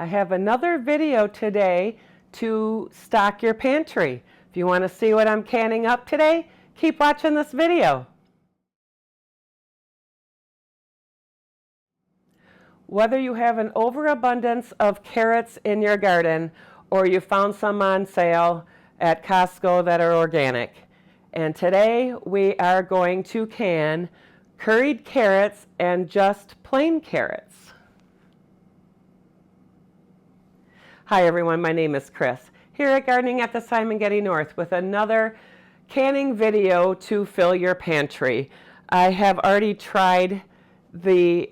I have another video today to stock your pantry. If you want to see what I'm canning up today, keep watching this video. Whether you have an overabundance of carrots in your garden or you found some on sale at Costco that are organic. And today we are going to can curried carrots and just plain carrots. Hi everyone, my name is Chris, here at Gardening at the Simon Getty North with another canning video to fill your pantry. I have already tried the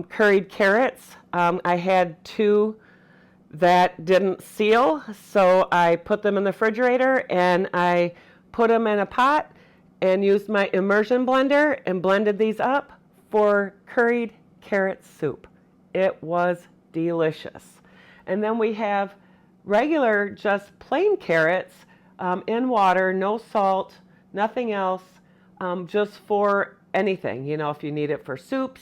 curried carrots. I had two that didn't seal, so I put them in the refrigerator and I put them in a pot and used my immersion blender and blended these up for curried carrot soup. It was delicious. And then we have regular, just plain carrots in water, no salt, nothing else, just for anything. You know, if you need it for soups,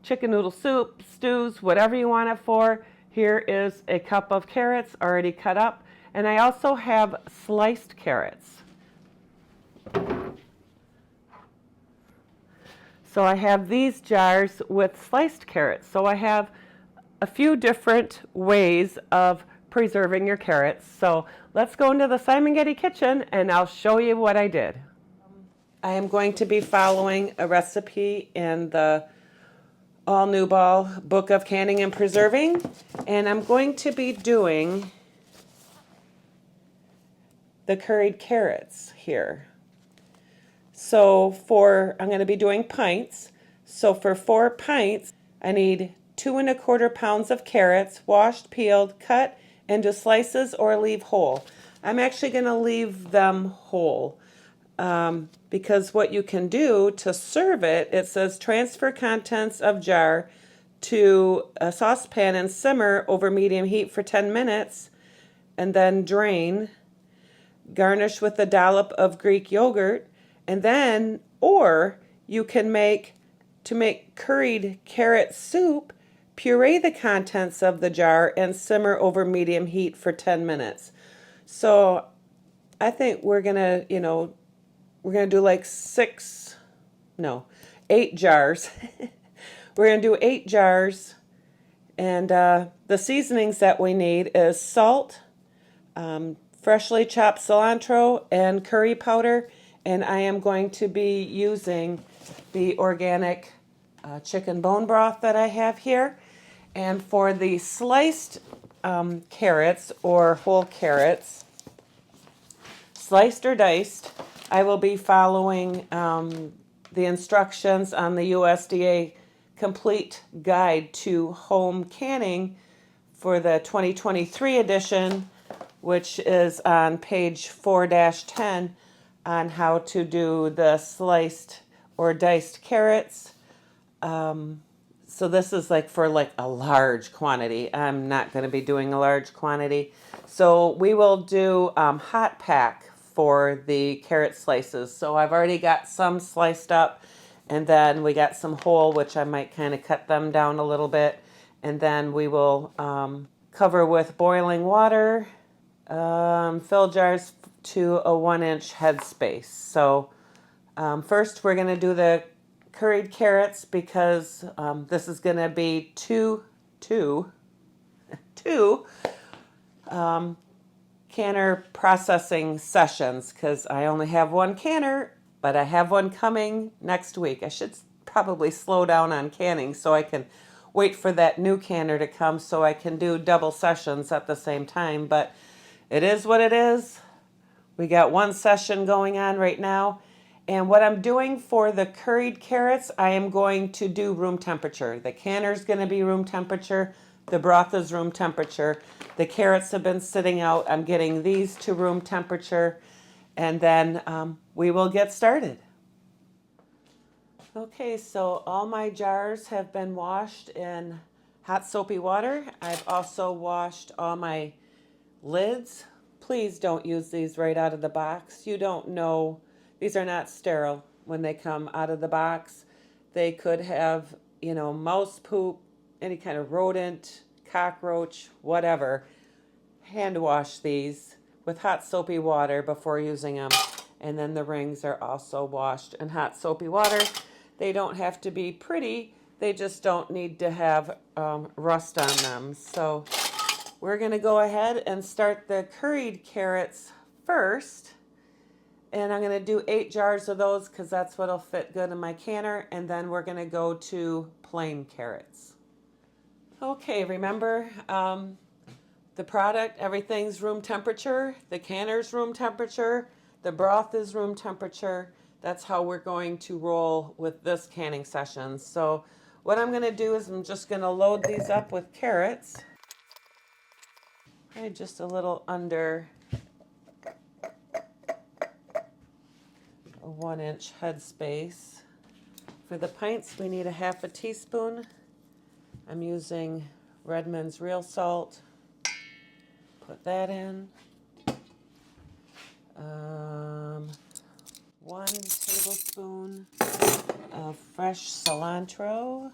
chicken noodle soup, stews, whatever you want it for. Here is a cup of carrots already cut up. And I also have sliced carrots. So I have these jars with sliced carrots. So I have a few different ways of preserving your carrots. So let's go into the Simon Getty kitchen and I'll show you what I did. I am going to be following a recipe in the All New Ball Book of Canning and Preserving, and I'm going to be doing the curried carrots here. So I'm going to be doing pints. So for 4 pints, I need 2 1/4 pounds of carrots, washed, peeled, cut into slices or leave whole. I'm actually going to leave them whole because what you can do to serve it, it says transfer contents of jar to a saucepan and simmer over medium heat for 10 minutes and then drain. Garnish with a dollop of Greek yogurt, and then, or you can to make curried carrot soup, puree the contents of the jar and simmer over medium heat for 10 minutes. So I think we're gonna, we're gonna do like 8 jars. We're gonna do 8 jars, and the seasonings that we need is salt, freshly chopped cilantro, and curry powder. And I am going to be using the organic chicken bone broth that I have here. And for the sliced carrots or whole carrots, sliced or diced, I will be following the instructions on the USDA Complete Guide to Home Canning for the 2023 edition, which is on page 4-10 on how to do the sliced or diced carrots. So this is for a large quantity. I'm not going to be doing a large quantity. So we will do hot pack for the carrot slices. So I've already got some sliced up, and then we got some whole, which I might kind of cut them down a little bit. And then we will cover with boiling water, fill jars to a 1-inch headspace. So first we're going to do the curried carrots because this is going to be two canner processing sessions because I only have 1 canner, but I have one coming next week. I should probably slow down on canning so I can wait for that new canner to come so I can do double sessions at the same time, but it is what it is. We got 1 session going on right now. And what I'm doing for the curried carrots, I am going to do room temperature. The canner is going to be room temperature. The broth is room temperature. The carrots have been sitting out. I'm getting these to room temperature. And then we will get started. Okay, so all my jars have been washed in hot soapy water. I've also washed all my lids. Please don't use these right out of the box. You don't know. These are not sterile when they come out of the box. They could have, mouse poop, any kind of rodent cockroach, whatever, hand wash these with hot soapy water before using them. And then the rings are also washed in hot soapy water. They don't have to be pretty. They just don't need to have rust on them. So we're going to go ahead and start the curried carrots first. And I'm going to do 8 jars of those because that's what'll fit good in my canner. And then we're going to go to plain carrots. Okay, remember the product, everything's room temperature. The canner's room temperature. The broth is room temperature. That's how we're going to roll with this canning session. So what I'm going to do is I'm just going to load these up with carrots. Okay, just a little under a 1-inch head space. For the pints, we need a 1/2 teaspoon. I'm using Redmond's real salt. Put that in. 1 tablespoon of fresh cilantro.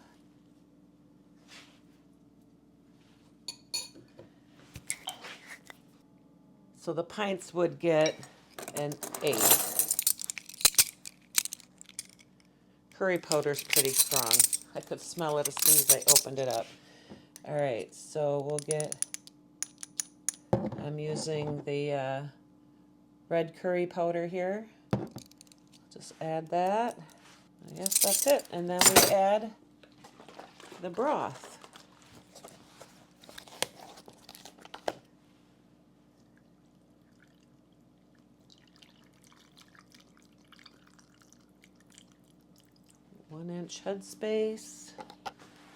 So the pints would get an 8. Curry powder's pretty strong. I could smell it as soon as I opened it up. All right, so we'll get, I'm using the red curry powder here. Just add that. I guess that's it. And then we add the broth. One-inch headspace.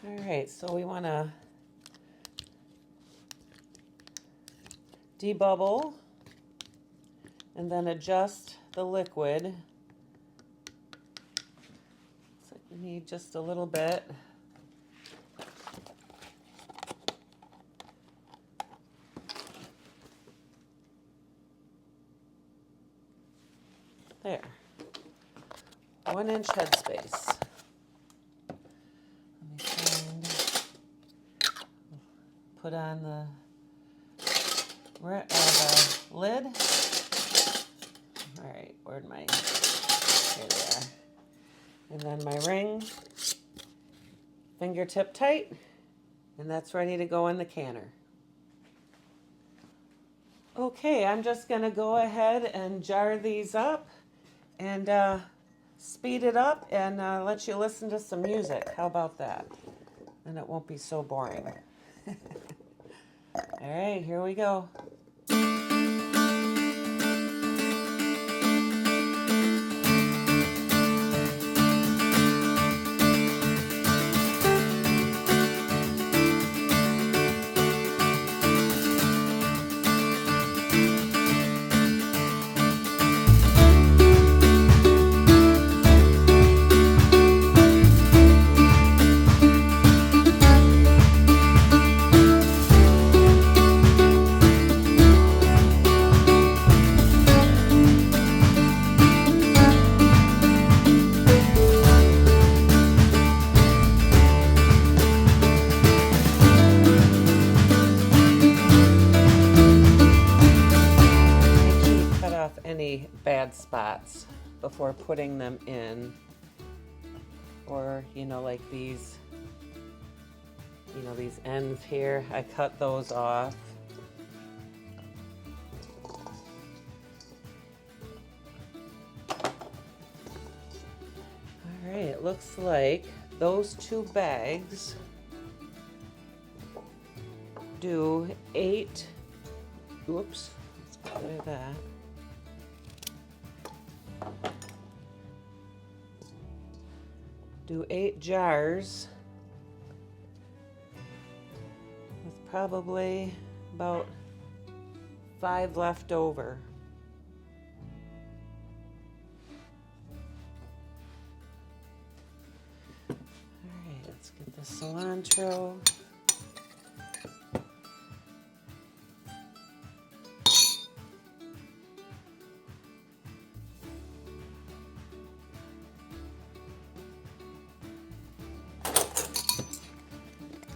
All right, so we want to debubble and then adjust the liquid. So we need just a little bit. There. 1-inch headspace. Put on the lid. All right, where'd my, here they are. And then my ring, fingertip tight, and that's ready to go in the canner. Okay, I'm just gonna go ahead and jar these up and speed it up and let you listen to some music. How about that? And it won't be so boring. All right, here we go. Any bad spots before putting them in, or like these these ends here, I cut those off. All right, it looks like those 2 bags do 8, oops, let's get rid of that. Do 8 jars with probably about 5 left over. All right, let's get the cilantro.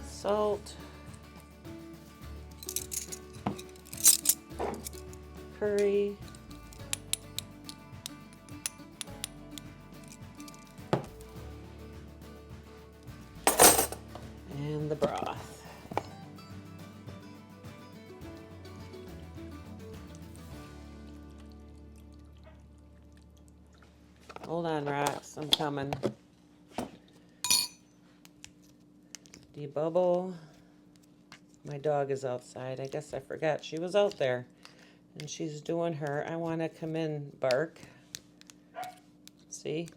Salt. curry. And the broth. Hold on, Rox, I'm coming. Debubble. My dog is outside. I guess I forgot she was out there. And she's doing her I want to come in bark. See?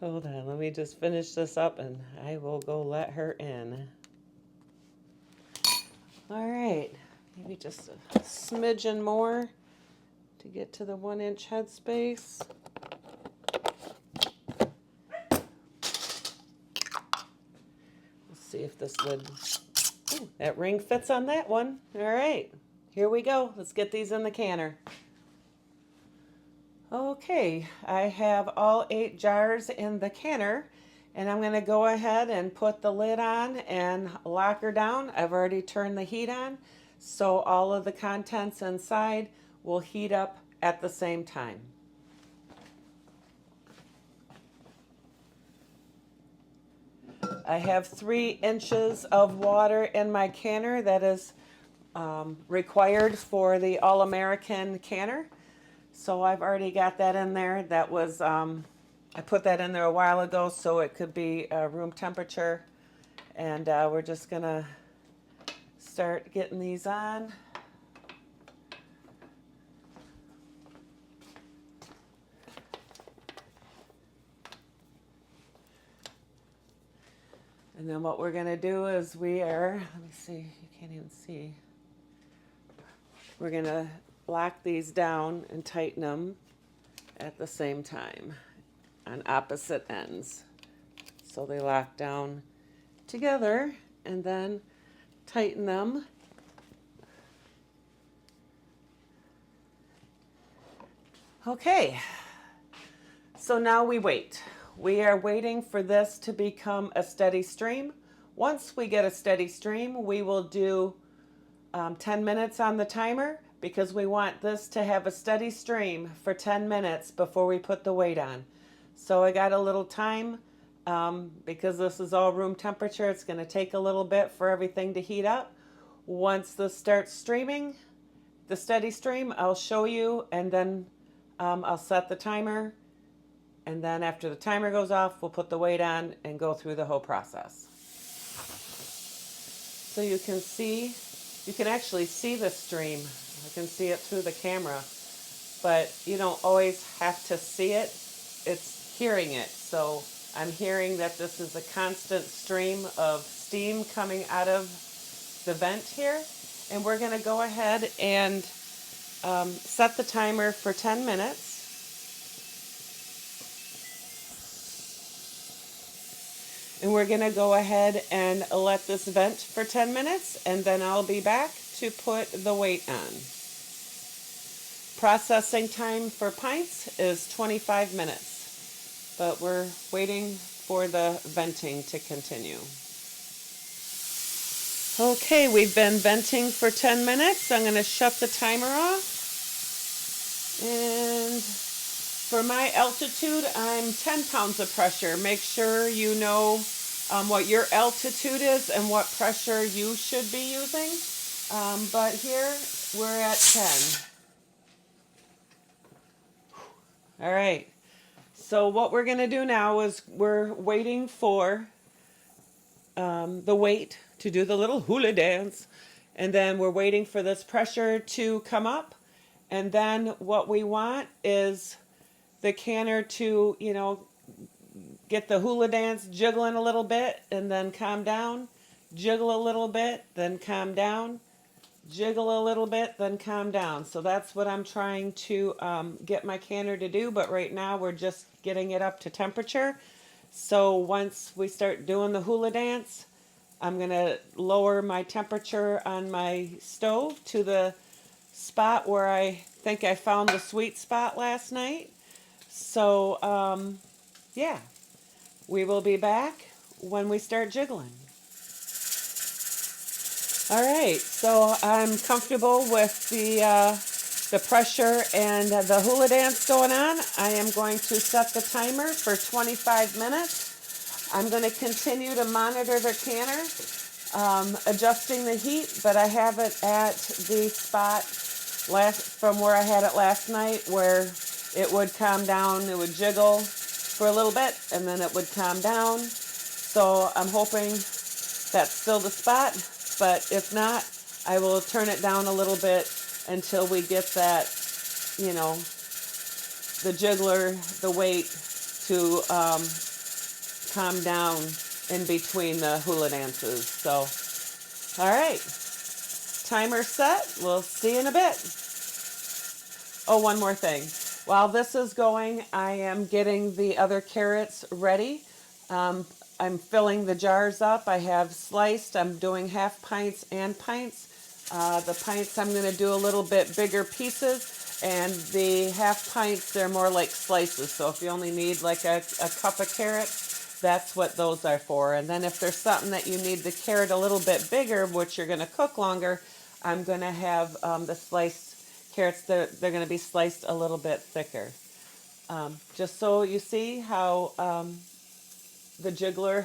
Hold on, let me just finish this up and I will go let her in. All right, maybe just a smidgen more to get to the 1-inch headspace. Let's see if this lid, ooh, that ring fits on that one. All right, here we go. Let's get these in the canner. Okay, I have all 8 jars in the canner, and I'm going to go ahead and put the lid on and lock her down. I've already turned the heat on, so all of the contents inside will heat up at the same time. I have 3 inches of water in my canner that is required for the All-American canner. So I've already got that in there. That was, I put that in there a while ago so it could be room temperature. And we're just gonna start getting these on. And then what we're gonna do is let me see, you can't even see. We're gonna lock these down and tighten them at the same time on opposite ends. So they lock down together and then tighten them. Okay, so now we wait. We are waiting for this to become a steady stream. Once we get a steady stream, we will do 10 minutes on the timer because we want this to have a steady stream for 10 minutes before we put the weight on. So I got a little time because this is all room temperature. It's going to take a little bit for everything to heat up. Once this starts streaming, the steady stream, I'll show you, and then I'll set the timer. And then after the timer goes off, we'll put the weight on and go through the whole process. So you can actually see the stream. I can see it through the camera, but you don't always have to see it. It's hearing it. So I'm hearing that this is a constant stream of steam coming out of the vent here. And we're going to go ahead and set the timer for 10 minutes. And we're going to go ahead and let this vent for 10 minutes, and then I'll be back to put the weight on. Processing time for pints is 25 minutes, but we're waiting for the venting to continue. Okay, we've been venting for 10 minutes. I'm going to shut the timer off. And for my altitude, I'm 10 pounds of pressure. Make sure you know what your altitude is and what pressure you should be using. But here, we're at 10. All right. So what we're going to do now is we're waiting for the weight to do the little hula dance. And then we're waiting for this pressure to come up. And then what we want is the canner to, get the hula dance jiggling a little bit and then calm down, jiggle a little bit, then calm down, jiggle a little bit, then calm down. So that's what I'm trying to get my canner to do, but right now we're just getting it up to temperature. So once we start doing the hula dance, I'm going to lower my temperature on my stove to the spot where I think I found the sweet spot last night. So, yeah, we will be back when we start jiggling. All right, so I'm comfortable with the pressure and the hula dance going on. I am going to set the timer for 25 minutes. I'm going to continue to monitor the canner, adjusting the heat, but I have it at the spot from where I had it last night, where it would calm down, it would jiggle for a little bit, and then it would calm down. So I'm hoping that's still the spot, but if not, I will turn it down a little bit until we get that, you know, the jiggler, the weight to calm down in between the hula dances. So, all right, timer set. We'll see you in a bit. Oh, one more thing. While this is going, I am getting the other carrots ready. I'm filling the jars up. I have sliced. I'm doing half pints and pints. The pints I'm going to do a little bit bigger pieces, and the half pints, they're more like slices. So if you only need like a cup of carrots, that's what those are for. And then if there's something that you need the carrot a little bit bigger, which you're going to cook longer, I'm going to have the sliced carrots, they're going to be sliced a little bit thicker. Just so you see how the jiggler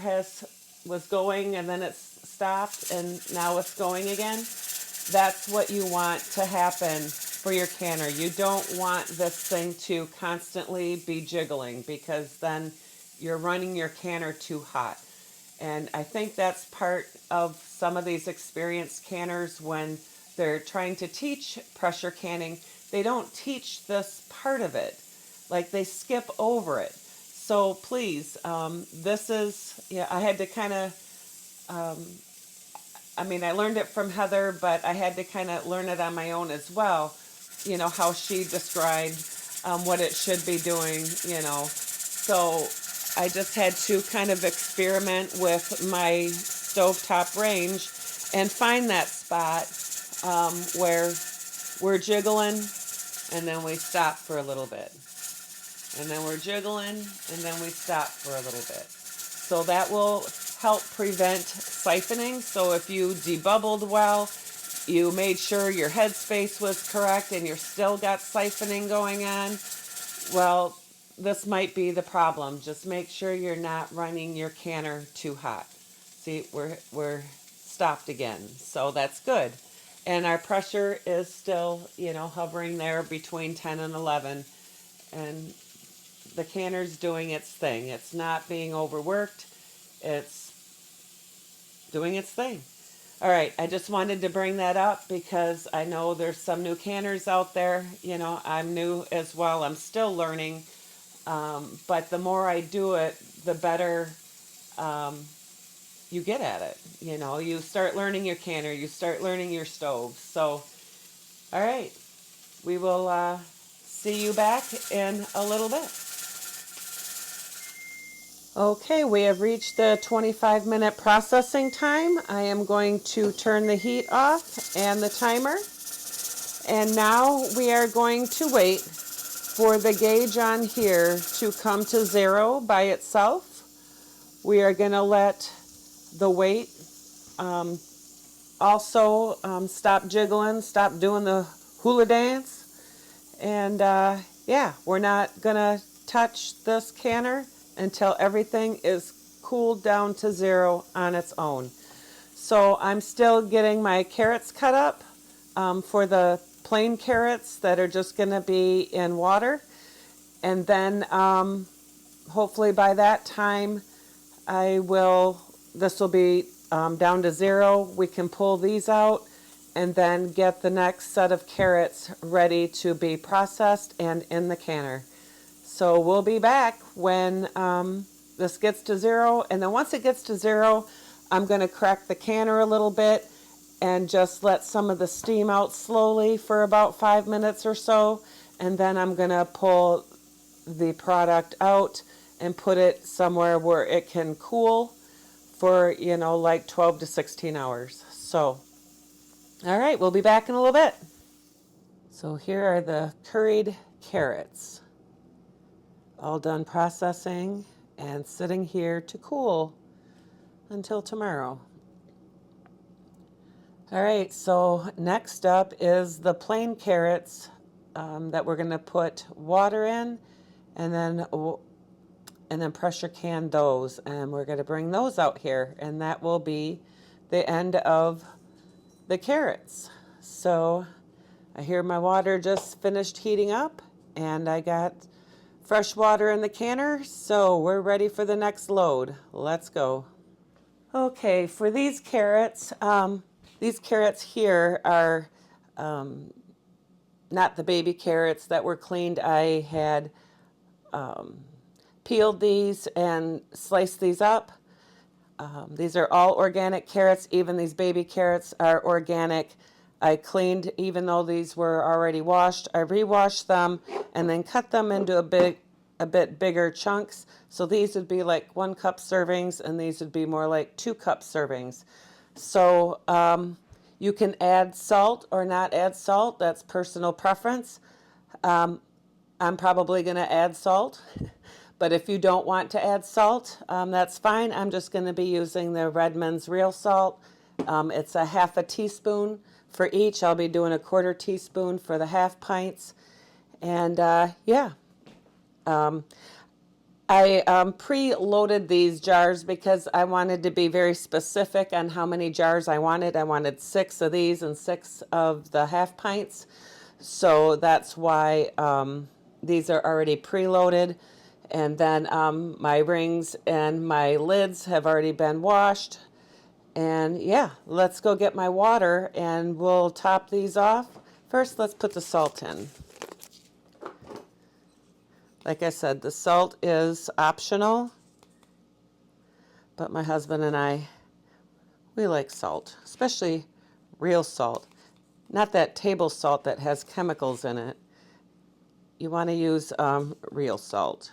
was going and then it's stopped and now it's going again. That's what you want to happen for your canner. You don't want this thing to constantly be jiggling, because then you're running your canner too hot. And I think that's part of some of these experienced canners when they're trying to teach pressure canning. They don't teach this part of it. Like, they skip over it. So please, this is, yeah, I had to kind of, I learned it from Heather, but I had to kind of learn it on my own as well. You know, how she described what it should be doing, you know. So I just had to kind of experiment with my stovetop range and find that spot where we're jiggling and then we stop for a little bit. And then we're jiggling and then we stop for a little bit. So that will help prevent siphoning. So if you debubbled well, you made sure your headspace was correct, and you're still got siphoning going on, well, this might be the problem. Just make sure you're not running your canner too hot. See, we're stopped again, so that's good. And our pressure is still, you know, hovering there between 10 and 11, and the canner's doing its thing. It's not being overworked. It's doing its thing. All right, I just wanted to bring that up because I know there's some new canners out there. You know, I'm new as well. I'm still learning. But the more I do it, the better you get at it. You know, you start learning your canner, you start learning your stove. So, all right, we will see you back in a little bit. Okay, we have reached the 25-minute processing time. I am going to turn the heat off and the timer. And now we are going to wait for the gauge on here to come to 0 by itself. We are going to let the weight also stop jiggling, stop doing the hula dance. And yeah, we're not going to touch this canner until everything is cooled down to 0 on its own. So I'm still getting my carrots cut up for the plain carrots that are just going to be in water. And then hopefully by that time this will be down to 0. We can pull these out and then get the next set of carrots ready to be processed and in the canner. So we'll be back when this gets to 0. And then once it gets to 0, I'm going to crack the canner a little bit and just let some of the steam out slowly for about 5 minutes or so. And then I'm going to pull the product out and put it somewhere where it can cool for, you know, like 12 to 16 hours. So, all right, we'll be back in a little bit. So here are the curried carrots, all done processing and sitting here to cool until tomorrow. All right, so next up is the plain carrots that we're going to put water in, and then pressure can those, and we're going to bring those out here, and that will be the end of the carrots. So I hear my water just finished heating up, and I got fresh water in the canner, so we're ready for the next load. Let's go. Okay, for these carrots here are not the baby carrots that were cleaned. I had peeled these and sliced these up. These are all organic carrots. Even these baby carrots are organic. I cleaned, even though these were already washed, I rewashed them and then cut them into a bit bigger chunks. So these would be like 1 cup servings, and these would be more like 2 cup servings. So you can add salt or not add salt. That's personal preference. I'm probably going to add salt. But if you don't want to add salt, that's fine. I'm just going to be using the Redmond's real salt. It's a 1/2 teaspoon for each. I'll be doing a 1/4 teaspoon for the 1/2 pints. And I pre-loaded these jars because I wanted to be very specific on how many jars I wanted. I wanted 6 of these and 6 of the 1/2 pints. So that's why these are already preloaded. And then my rings and my lids have already been washed. And yeah, let's go get my water and we'll top these off. First, let's put the salt in. Like I said, the salt is optional, but my husband and I, we like salt, especially real salt. Not that table salt that has chemicals in it. You want to use real salt.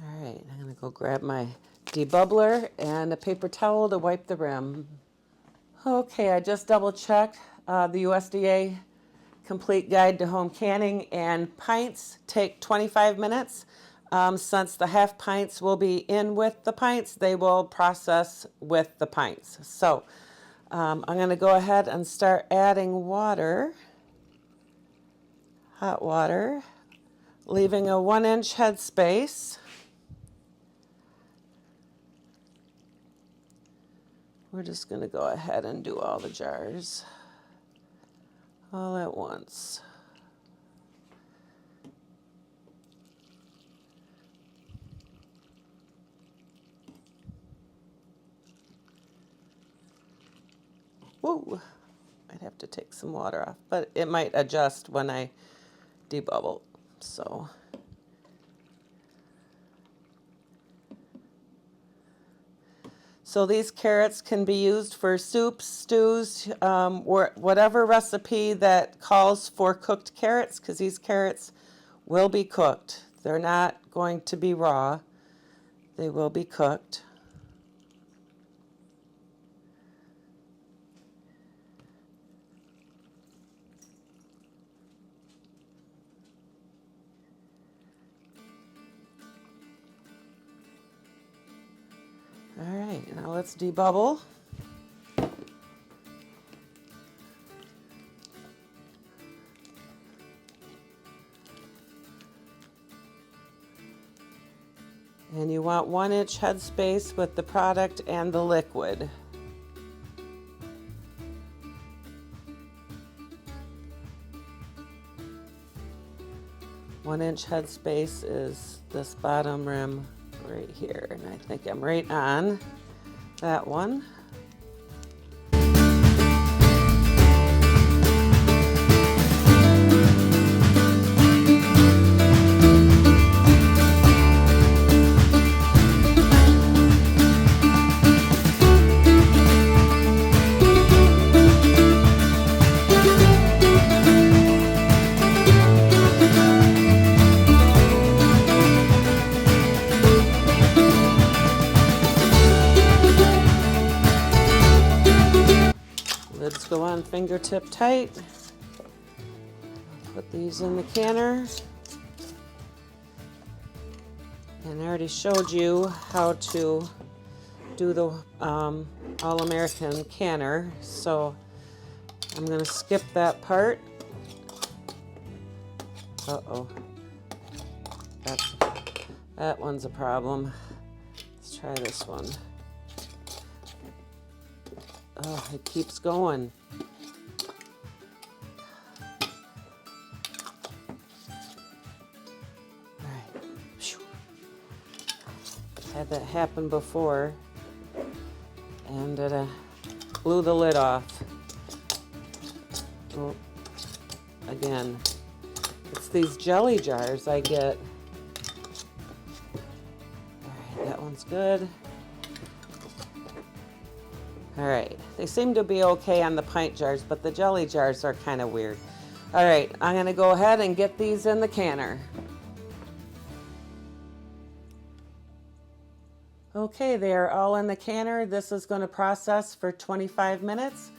All right, I'm going to go grab my debubbler and a paper towel to wipe the rim. Okay, I just double checked the USDA Complete Guide to Home Canning, and pints take 25 minutes. Since the 1/2 pints will be in with the pints, they will process with the pints. So I'm going to go ahead and start adding water, hot water, leaving a 1-inch headspace. We're just going to go ahead and do all the jars all at once. Whoa, I'd have to take some water off, but it might adjust when I debubble. So these carrots can be used for soups, stews, or whatever recipe that calls for cooked carrots, because these carrots will be cooked. They're not going to be raw. They will be cooked. All right, now let's debubble. And you want 1-inch headspace with the product and the liquid. One-inch headspace is this bottom rim right here, and I think I'm right on that one. These go on fingertip tight. Put these in the canner. And I already showed you how to do the All-American canner, so I'm going to skip that part. Uh-oh. That one's a problem. Let's try this one. Oh, it keeps going. Had that happen before, and it blew the lid off. Oh, again, it's these jelly jars I get. All right, that one's good. All right, they seem to be okay on the pint jars, but the jelly jars are kind of weird. All right, I'm gonna go ahead and get these in the canner. Okay, they are all in the canner. This is going to process for 25 minutes,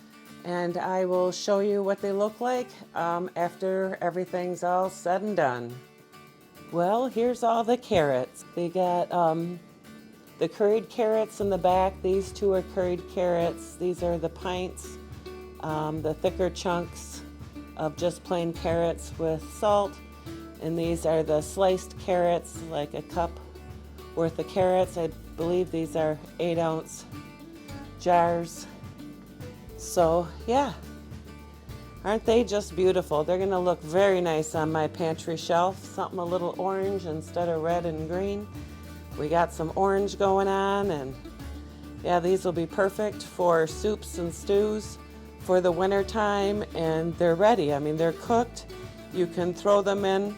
and I will show you what they look like after everything's all said and done. Well, here's all the carrots. They got the curried carrots in the back. These two are curried carrots. These are the pints, the thicker chunks of just plain carrots with salt. And these are the sliced carrots, like a cup worth of carrots. I believe these are 8-ounce jars. So yeah, aren't they just beautiful? They're gonna look very nice on my pantry shelf. Something a little orange instead of red and green. We got some orange going on, and yeah, these will be perfect for soups and stews for the winter time, and they're ready. I mean, they're cooked. You can throw them in,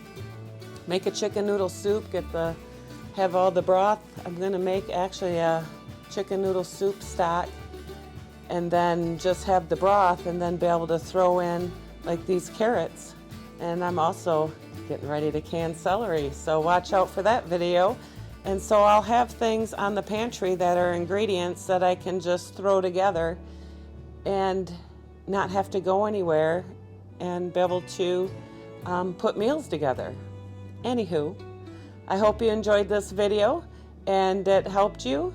make a chicken noodle soup, have all the broth. I'm gonna make actually a chicken noodle soup stock, and then just have the broth, and then be able to throw in like these carrots. And I'm also getting ready to can celery, so watch out for that video. And so I'll have things on the pantry that are ingredients that I can just throw together and not have to go anywhere, and be able to put meals together. Anywho, I hope you enjoyed this video and it helped you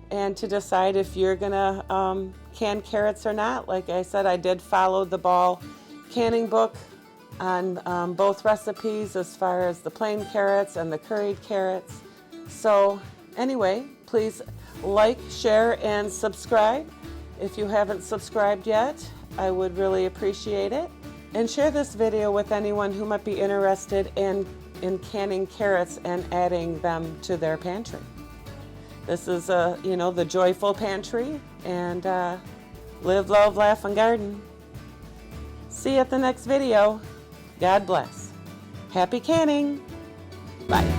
and to decide if you're gonna can carrots or not. Like I said, I did follow the Ball canning book on both recipes as far as the plain carrots and the curried carrots. So anyway, please like, share, and subscribe. If you haven't subscribed yet, I would really appreciate it. And share this video with anyone who might be interested in canning carrots and adding them to their pantry. This is the joyful pantry, and live, love, laugh, and garden. See you at the next video. God bless. Happy canning. Bye.